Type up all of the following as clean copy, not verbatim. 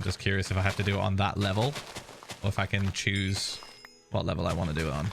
just curious if I have to do it on that level or if I can choose what level I want to do it on.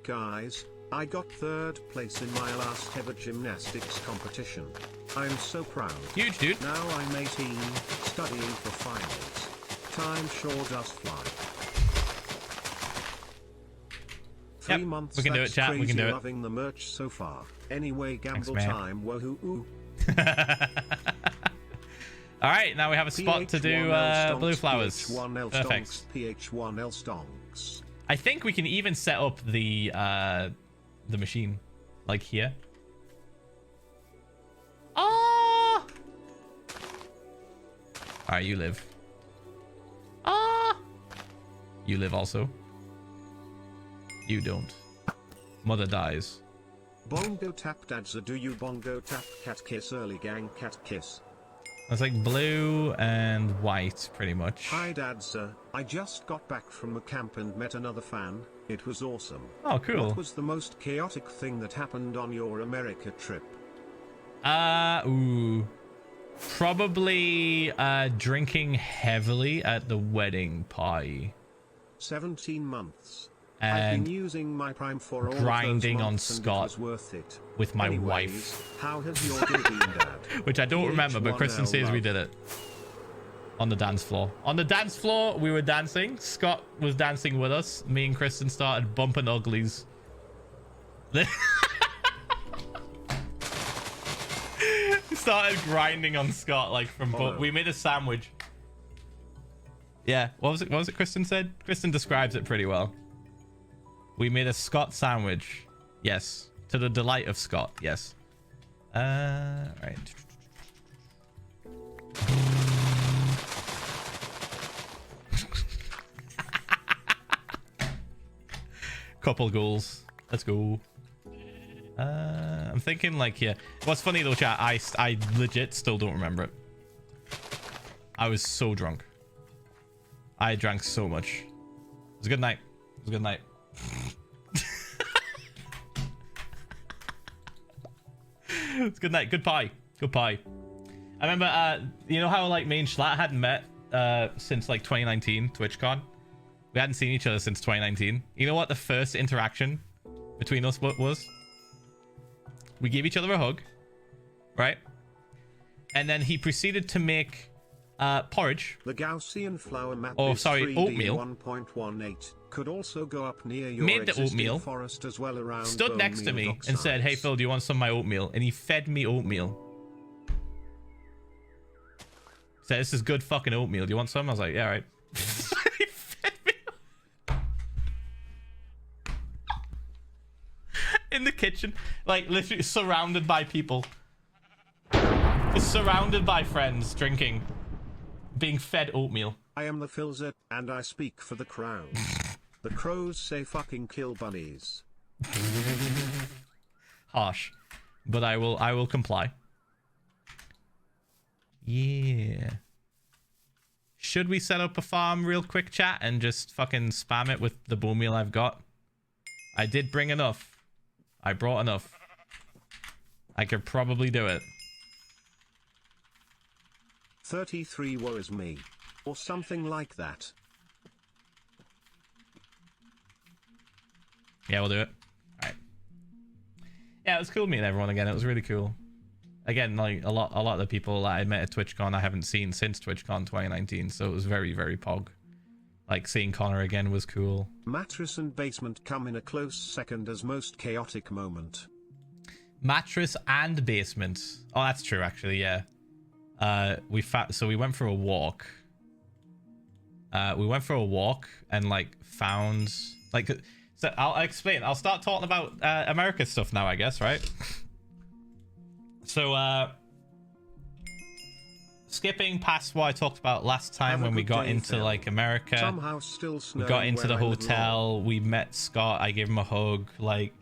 Guys, I got 3rd place in my last ever gymnastics competition. I'm so proud. Huge, dude. Now I'm 18, studying for finals. Time sure does fly. 3 months. We can do it, chat. We can do it. Loving the merch so far. Anyway, gamble Thanks, time. Woohoo! All right, now we have a spot to do blue flowers. Perfect. PH1L stonks. I think we can even set up the machine, like here. Ah! All right, you live. Ah! You live also. You don't. Mother dies. Bongo tap dadza, do you bongo tap cat kiss early gang cat kiss? It's like blue and white, pretty much. Hi dadza, I just got back from a camp and met another fan. It was awesome. Oh, cool. What was the most chaotic thing that happened on your America trip? Probably drinking heavily at the wedding party. 17 months. And I've been using my Prime for all grinding on months Scott and it was worth it. With my Anyways, wife. How has your day been, Dad? Which I don't remember, but Kristen says we did it. On the dance floor. On the dance floor, we were dancing. Scott was dancing with us. Me and Kristen started bumping uglies. We started grinding on Scott like from... We made a sandwich. Yeah, what was it Kristen said? Kristen describes it pretty well. We made a Scott sandwich. Yes. To the delight of Scott. Yes. Right. Couple goals. Let's go. I'm thinking like, yeah. What's funny though, chat, I legit still don't remember it. I was so drunk. I drank so much. It was a good night. It was a good night. It's good night. Good pie. Good pie. I remember, you know how like me and Schlatt hadn't met since like 2019 TwitchCon? We hadn't seen each other since 2019. You know what the first interaction between us was? We gave each other a hug, right? And then he proceeded to make porridge. The Gaussian flower map is oatmeal. 1.18 could also go up near your made the oatmeal forest as well around stood next to me and said, "Hey Phil, do you want some of my oatmeal?" And he fed me oatmeal. Said, "This is good fucking oatmeal. Do you want some?" I was like, "Yeah, all right." He fed me in the kitchen, like literally surrounded by people, just surrounded by friends, drinking, being fed oatmeal. I am the Philza, and I speak for the crowd. The crows say fucking kill bunnies. Harsh, but I will comply. Yeah. Should we set up a farm real quick, chat, and just fucking spam it with the bone meal I've got? I did bring enough. I brought enough. I could probably do it. 33 worries me. Or something like that. Yeah, we'll do it. All right. Yeah, it was cool meeting everyone again. It was really cool. Again, like a lot of the people that I met at TwitchCon I haven't seen since TwitchCon 2019, so it was very, very pog. Like seeing Connor again was cool. Mattress and basement come in a close second as most chaotic moment. Mattress and basement. Oh, that's true actually, yeah. So we went for a walk. We went for a walk and like found like, so I'll explain. I'll start talking about America stuff now, I guess, right? So skipping past what I talked about last time when we got into like America. Somehow still we got into the hotel, we met Scott, I gave him a hug, like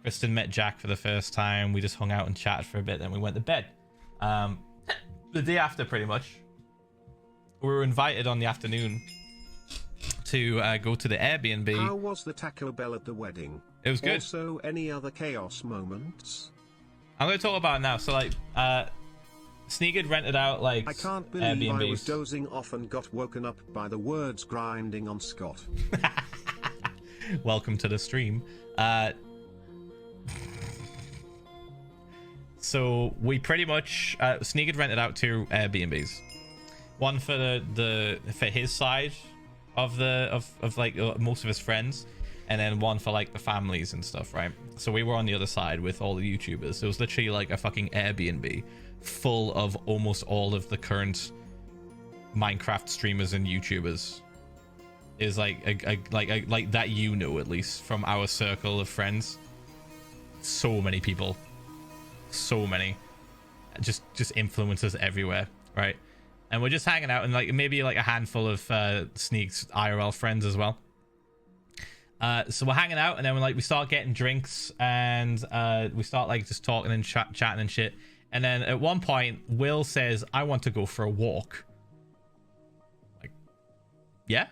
Kristen met Jack for the first time, we just hung out and chatted for a bit, then we went to bed. The day after, pretty much, we were invited on the afternoon to go to the Airbnb. How was the Taco Bell at the wedding? It was good. Also, any other chaos moments? I'm going to talk about it now. So, like, Sneak had rented out like I can't believe I was Airbnbs. dozing off and got woken up by the words grinding on Scott. Welcome to the stream. So we pretty much Sneak had rented out 2 Airbnbs. One for for his side of like most of his friends, and then one for like the families and stuff, right? So we were on the other side with all the YouTubers. It was literally like a fucking Airbnb full of almost all of the current Minecraft streamers and YouTubers. Is like like that, you know, at least from our circle of friends. So many people, so many, just influencers everywhere, right? And we're just hanging out, and like maybe like a handful of Sneak's IRL friends as well. So we're hanging out, and then we start getting drinks, and we start like just talking and chatting and shit. And then at one point, Will says, "I want to go for a walk." Like, yeah,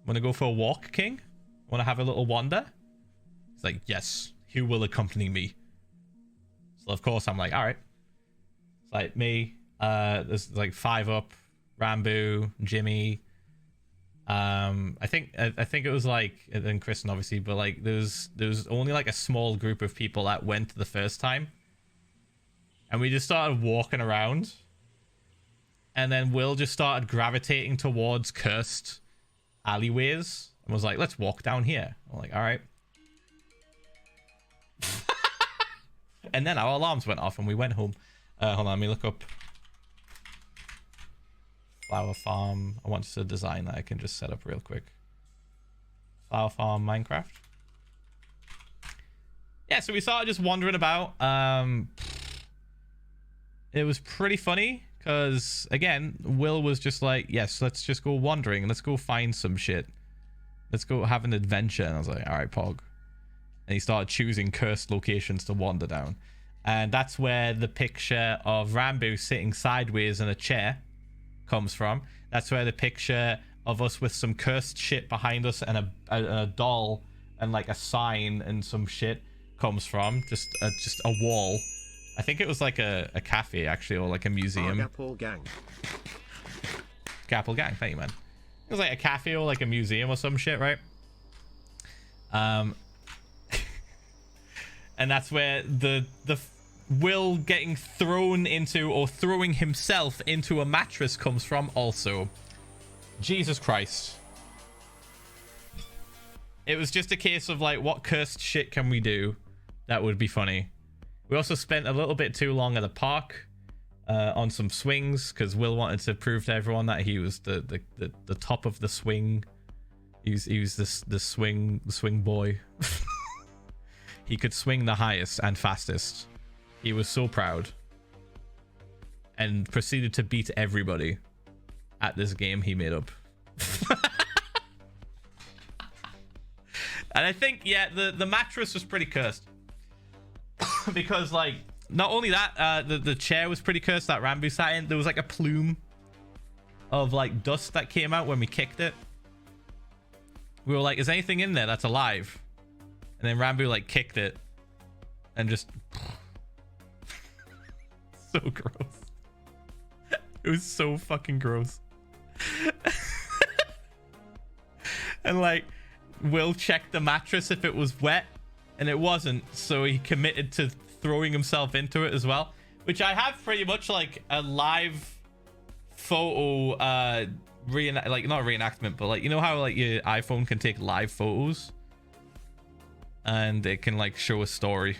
want to go for a walk, King? Want to have a little wander? He's like, "Yes, who will accompany me?" So of course I'm like, all right. It's like me. There's like 5 up, Ranboo, Jimmy. I think it was like, and then Kristen obviously, but like there's only like a small group of people that went the first time, and we just started walking around, and then Will just started gravitating towards cursed alleyways and was like, let's walk down here. I'm like, all right. And then our alarms went off and we went home. Hold on, let me look up Flower Farm. I want to design that I can just set up real quick. Flower Farm Minecraft. Yeah, so we started just wandering about. It was pretty funny because, again, Will was just like, yes, let's just go wandering. Let's go find some shit. Let's go have an adventure. And I was like, all right, Pog. And he started choosing cursed locations to wander down. And that's where the picture of Ranboo sitting sideways in a chair comes from. That's where the picture of us with some cursed shit behind us and a doll and like a sign and some shit comes from. Just a wall. I think it was like a cafe actually, or like a museum. Gapple Gang. Gapple Gang, thank you, man. It was like a cafe or like a museum or some shit, right? And that's where the Will getting thrown into, or throwing himself into a mattress comes from also. Jesus Christ. It was just a case of like, what cursed shit can we do that would be funny? We also spent a little bit too long at the park on some swings because Will wanted to prove to everyone that he was the top of the swing. He was the swing boy. He could swing the highest and fastest. He was so proud. And proceeded to beat everybody at this game he made up. And I think, yeah, the mattress was pretty cursed. Because, like, not only that, the chair was pretty cursed that Ranboo sat in. There was, like, a plume of, like, dust that came out when we kicked it. We were like, is anything in there that's alive? And then Ranboo like kicked it and just so gross. It was so fucking gross. And like Will checked the mattress if it was wet, and it wasn't, so he committed to throwing himself into it as well, which I have pretty much like a live photo not reenactment, but like, you know how like your iPhone can take live photos and it can like show a story.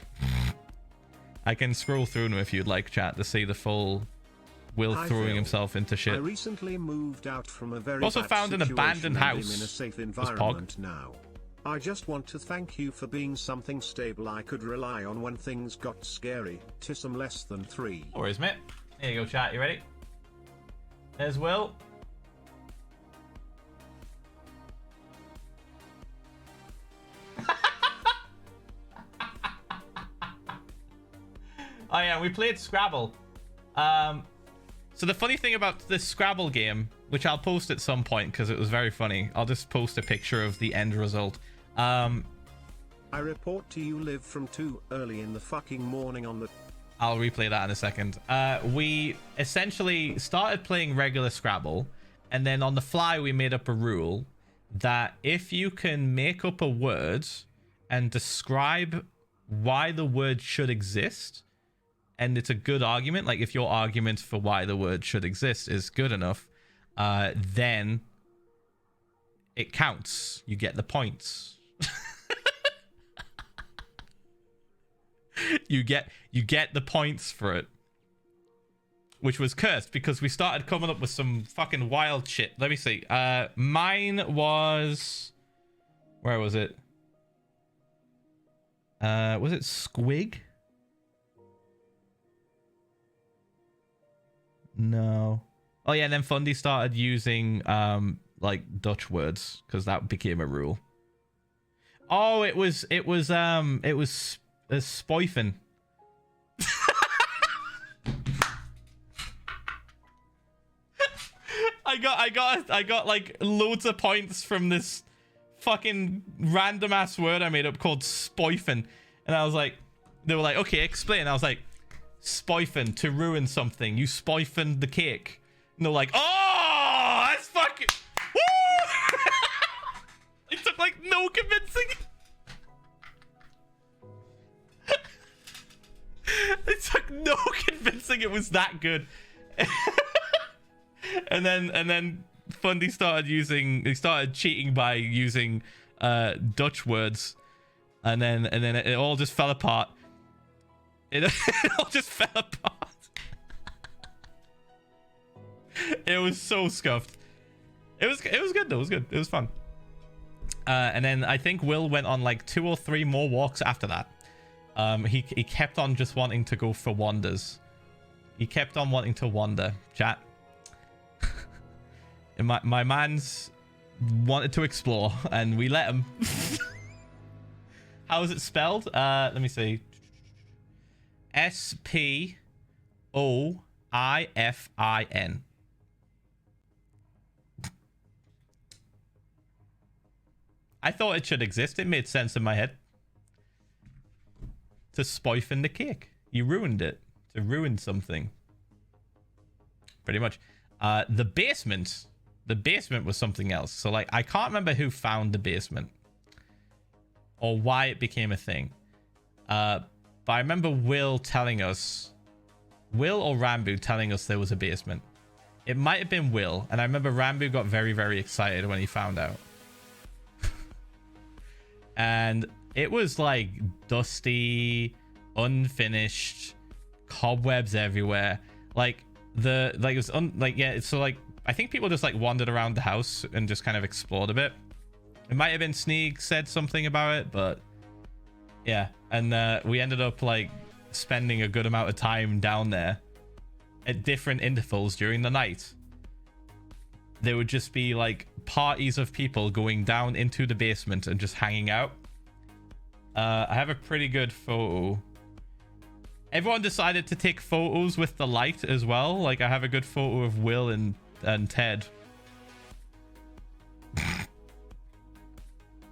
I can scroll through them if you'd like, chat, to see the full Will throwing himself into shit. I recently moved out from a very also bad found an abandoned situation house. in a safe environment now. I just want to thank you for being something stable I could rely on when things got scary. Tissum less than 3. No worries, mate. Here you go, chat. You ready? There's Will. Oh yeah, we played Scrabble. So the funny thing about this Scrabble game, which I'll post at some point because it was very funny. I'll just post a picture of the end result. I report to you live from too early in the fucking morning on the... I'll replay that in a second. We essentially started playing regular Scrabble, and then on the fly we made up a rule that if you can make up a word and describe why the word should exist, and it's a good argument, like if your argument for why the word should exist is good enough, then it counts. You get the points. you get the points for it, which was cursed because we started coming up with some fucking wild shit. Let me see. Mine was, where was it? Was it squig? No. Oh yeah, and then Fundy started using like Dutch words because that became a rule. Oh, it was spoifen. I got like loads of points from this fucking random ass word I made up called spoifen, and I was like, they were like, okay, explain. I was like, spoifen, to ruin something. You spoifen the cake. And they're like, oh, that's fucking woo! It took like no convincing. It took no convincing it was that good. and then Fundy started cheating by using Dutch words, and then it all just fell apart. It all just fell apart. It was so scuffed. It was good though. It was good. It was fun. And then I think Will went on like 2 or 3 more walks after that. He kept on just wanting to go for wanders. He kept on wanting to wander, chat. And my man's wanted to explore, and we let him. How is it spelled? Let me see. Spoifin. I thought it should exist. It made sense in my head. To spoifen the cake. You ruined it. To ruin something. Pretty much. The basement. The basement was something else. So, like, I can't remember who found the basement. Or why it became a thing. But I remember Will telling us... Will or Ranboo telling us there was a basement. It might have been Will. And I remember Ranboo got very, very excited when he found out. And it was like dusty, unfinished, cobwebs everywhere. Like it was so like I think people just like wandered around the house and just kind of explored a bit. It might have been Sneak said something about it, but yeah. And we ended up like spending a good amount of time down there at different intervals during the night. There would just be like parties of people going down into the basement and just hanging out. I have a pretty good photo. Everyone decided to take photos with the light as well. Like I have a good photo of Will and Ted.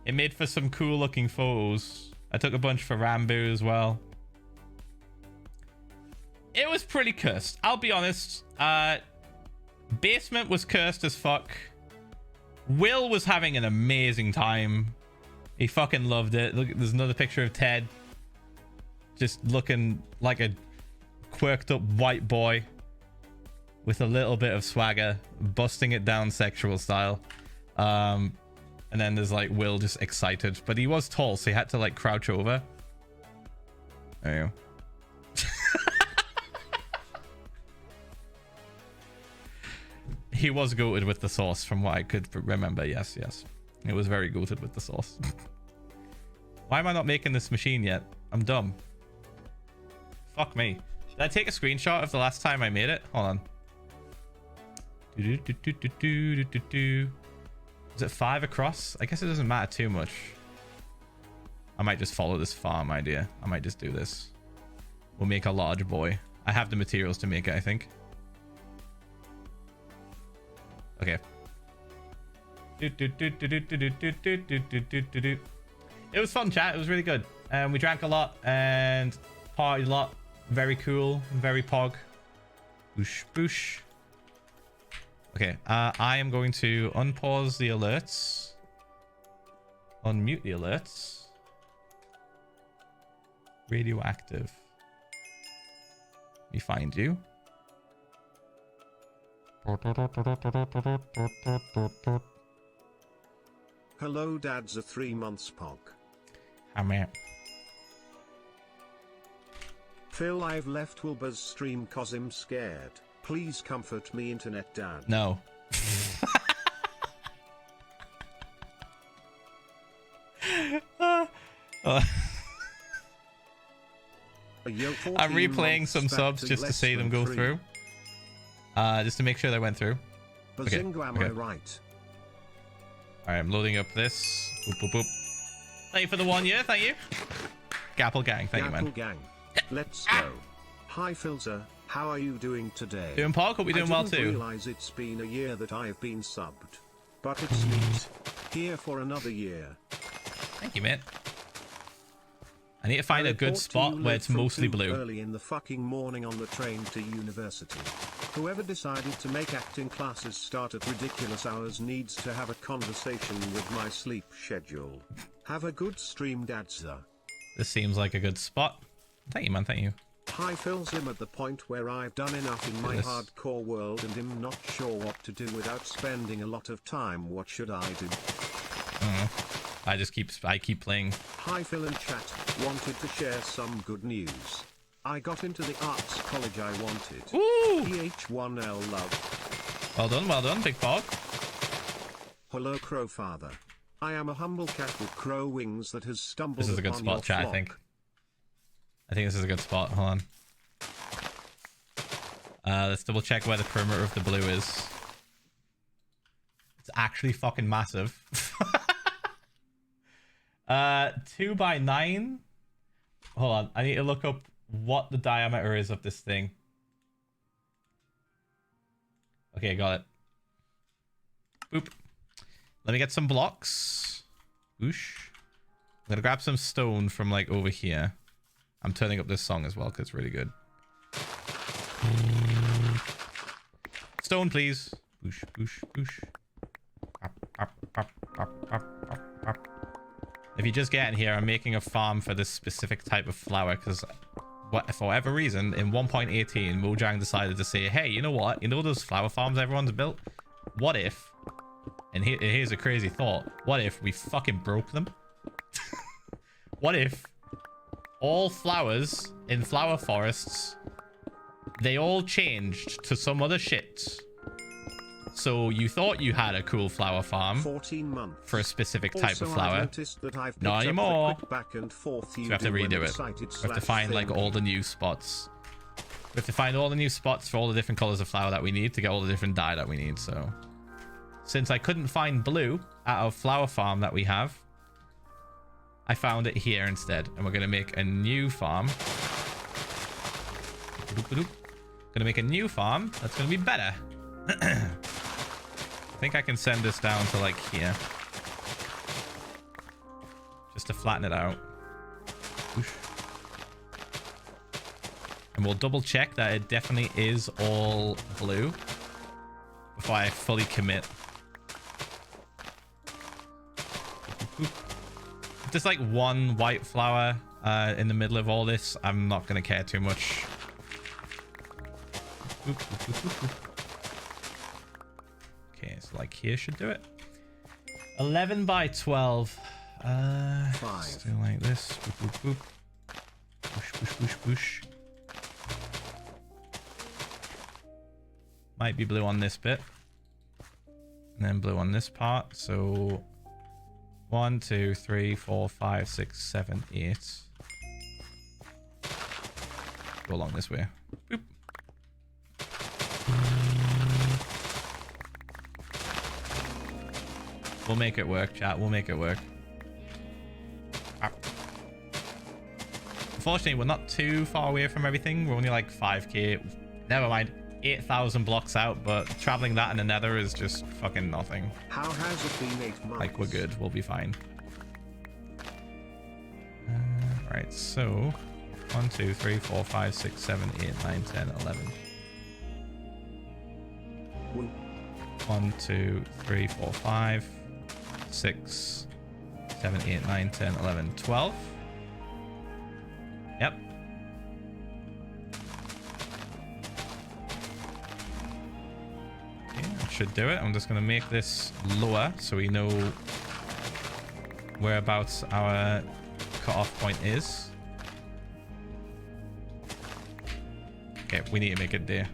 It made for some cool looking photos. I took a bunch for Ranboo as well. It was pretty cursed. I'll be honest. Basement was cursed as fuck. Will was having an amazing time. He fucking loved it. Look, there's another picture of Ted. Just looking like a quirked up white boy. With a little bit of swagger. Busting it down sexual style. And then there's like Will just excited. But he was tall, so he had to like crouch over. There you go. He was goated with the sauce from what I could remember. Yes. It was very goated with the sauce. Why am I not making this machine yet? I'm dumb. Fuck me. Did I take a screenshot of the last time I made it? Hold on. Is it 5 across? I guess it doesn't matter too much. I might just follow this farm idea. I might just do this. We'll make a large boy. I have the materials to make it, I think. Okay. It was fun, chat. It was really good. We drank a lot and partied a lot. Very cool. Very pog. Boosh, boosh. Okay, I am going to unpause the alerts. Unmute the alerts. Radioactive. Let me find you. Hello, Dad's a 3 months pog. I'm here. Phil, I've left Wilbur's stream cause I'm scared. Please comfort me, internet dad. No. I'm replaying some subs just to see them go through. Just to make sure they went through. Okay. Am I right? Alright, I'm loading up this. Boop, boop, boop. Thank you for the 1 year, thank you. Gapple gang, thank you, man. Gang. Let's go. Hi Philza, how are you doing today? Doing Park, hope you're doing well too. I didn't realize it's been a year that I've been subbed. But it's neat. Here for another year. Thank you, mate. I need to find a good spot where it's mostly blue. Early in the fucking morning on the train to university. Whoever decided to make acting classes start at ridiculous hours needs to have a conversation with my sleep schedule. Have a good stream, Dadza. This seems like a good spot. Thank you, man. Thank you. Hi, Phil's. I'm at the point where I've done enough in my hardcore world and I'm not sure what to do without spending a lot of time. What should I do? I keep playing. Hi, Phil and chat. Wanted to share some good news. I got into the arts college I wanted. Ooh! PH1L love. Well done, Big Pog. Hello, Crowfather. I am a humble cat with crow wings that has stumbled This is a good upon spot, your chat, flock. I think this is a good spot. Hold on. Let's double check where the perimeter of the blue is. It's actually fucking massive. 2x9. Hold on, I need to look up what the diameter is of this thing. Okay, got it. Boop. Let me get some blocks. Whoosh. I'm gonna grab some stone from like over here. I'm turning up this song as well because it's really good. Stone, please. Boosh, boosh, boosh. Pop, pop, pop, pop, pop, pop, pop. If you just get in here, I'm making a farm for this specific type of flower because for whatever reason, in 1.18, Mojang decided to say, hey, you know what? You know those flower farms everyone's built? What if, and here's a crazy thought, what if we fucking broke them? What if all flowers in flower forests, they all changed to some other shit? So you thought you had a cool flower farm 14 months. For a specific type of flower. That Not anymore. Back and forth So we have to redo it. We have to find like all the new spots. We have to find all the new spots for all the different colors of flower that we need to get all the different dye that we need. So since I couldn't find blue out of flower farm that we have, I found it here instead. And we're going to make a new farm. Gonna make a new farm that's going to be better. I think I can send this down to like here. Just to flatten it out. Whoosh. And we'll double check that it definitely is all blue before I fully commit. If there's like one white flower in the middle of all this, I'm not going to care too much. Okay, so like here should do it. 11 by 12. 5. Just do like this. Boop, boop, boop. Push, push, push, push. Might be blue on this bit. And then blue on this part. So 1, 2, 3, 4, 5, 6, 7, 8. Go along this way. Boop. We'll make it work, chat. We'll make it work. Unfortunately, we're not too far away from everything. We're only like 5k. Never mind. 8,000 blocks out, but traveling that in the nether is just fucking nothing. How has it been 8 months? Like, we're good. We'll be fine. Right, so 1, 2, 3, 4, 5, 6, 7, 8, 9, 10, 11. 1, 2, 3, 4, 5, 6, 7, 8, 9, 10, 11, 12. Yep. Okay, that should do it. I'm just going to make this lower so we know whereabouts our cutoff point is. Okay, we need to make it there.